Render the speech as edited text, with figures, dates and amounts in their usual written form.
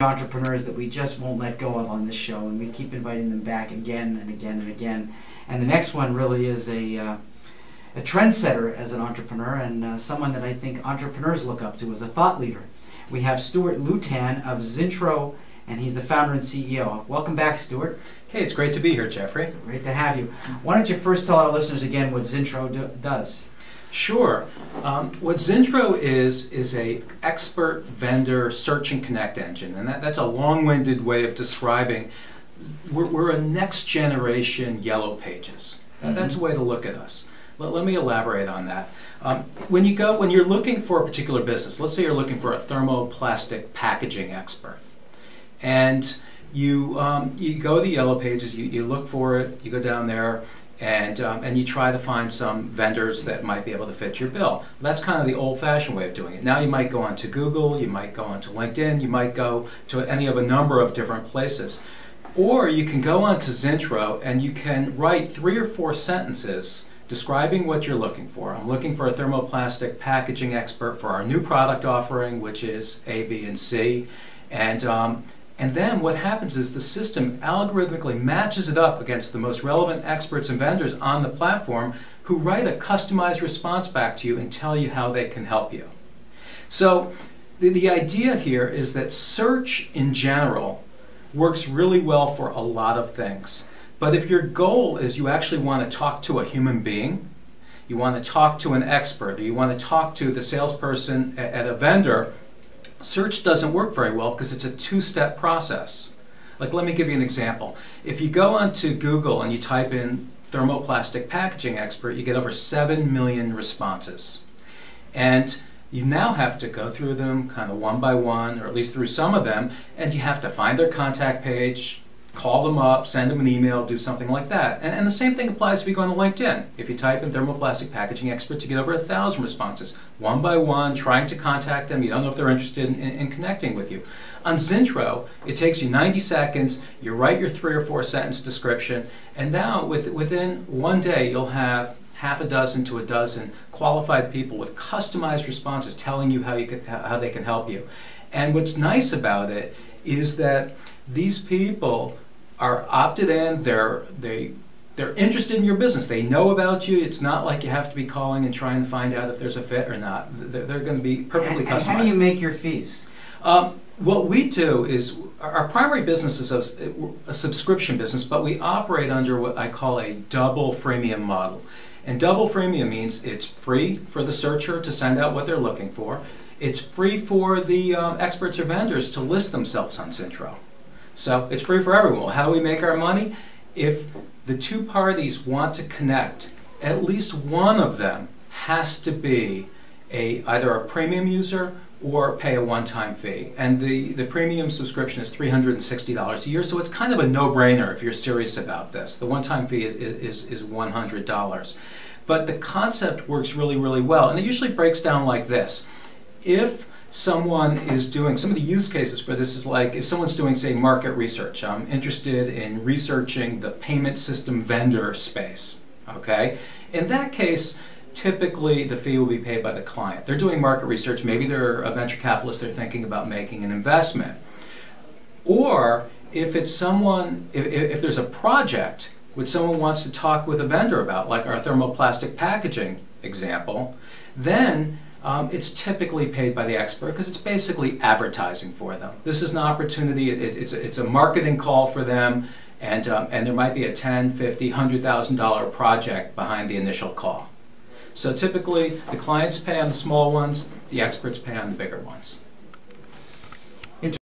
entrepreneurs that we just won't let go of on this show, and we keep inviting them back again and again and again. And the next one really is a trendsetter as an entrepreneur, and someone that I think entrepreneurs look up to as a thought leader. We have Stuart Lewtan of Zintro, and he's the founder and CEO. Welcome back, Stuart. Hey, it's great to be here, Jeffrey. Great to have you. Why don't you first tell our listeners again what Zintro does? Sure. What Zintro is a expert vendor search and connect engine, and that's a long-winded way of describing. We're a next generation Yellow Pages. That's a way to look at us. Let me elaborate on that. When you're looking for a particular business, let's say you're looking for a thermoplastic packaging expert, and you go to the Yellow Pages, you look for it, you go down there, and you try to find some vendors that might be able to fit your bill. That's kind of the old-fashioned way of doing it. Now you might go onto Google, you might go onto LinkedIn, you might go to any of a number of different places. Or you can go onto Zintro and you can write 3 or 4 sentences describing what you're looking for. I'm looking for a thermoplastic packaging expert for our new product offering, which is A, B, and C. And then what happens is the system algorithmically matches it up against the most relevant experts and vendors on the platform who write a customized response back to you and tell you how they can help you. So the idea here is that search in general works really well for a lot of things. But if your goal is you actually want to talk to a human being, you want to talk to an expert, or you want to talk to the salesperson at a vendor, search doesn't work very well because it's a 2-step process. Like, let me give you an example. If you go onto Google and you type in thermoplastic packaging expert, you get over 7 million responses. And you now have to go through them kind of one by one, or at least through some of them, and you have to find their contact page, call them up, send them an email, do something like that. And the same thing applies if you go on LinkedIn. If you type in thermoplastic packaging experts, you get over 1,000 responses, one by one, trying to contact them. You don't know if they're interested in connecting with you. On Zintro, it takes you 90 seconds, you write your 3 or 4 sentence description, and now within one day you'll have half a dozen to a dozen qualified people with customized responses telling you how they can help you. And what's nice about it is that these people are opted in, they're interested in your business, they know about you. It's not like you have to be calling and trying to find out if there's a fit or not. They're going to be perfectly customized. And how do you make your fees? What we do is, our primary business is a subscription business, but we operate under what I call a double freemium model. And double freemium means it's free for the searcher to send out what they're looking for. It's free for the experts or vendors to list themselves on Zintro. So it's free for everyone. Well, how do we make our money? If the 2 parties want to connect, at least one of them has to be either a premium user or pay a one-time fee. And the premium subscription is $360 a year, so it's kind of a no-brainer if you're serious about this. The one-time fee is $100. But the concept works really, really well, and it usually breaks down like this. If someone is doing, some of the use cases for this is like if someone's doing, say, market research. I'm interested in researching the payment system vendor space, okay? In that case, typically the fee will be paid by the client. They're doing market research, maybe they're a venture capitalist, they're thinking about making an investment. Or if it's someone, if there's a project which someone wants to talk with a vendor about, like our thermoplastic packaging example, then it's typically paid by the expert because it's basically advertising for them. This is an opportunity, it's a marketing call for them, and there might be a $10,000, $50,000, $100,000 project behind the initial call. So typically the clients pay on the small ones, the experts pay on the bigger ones.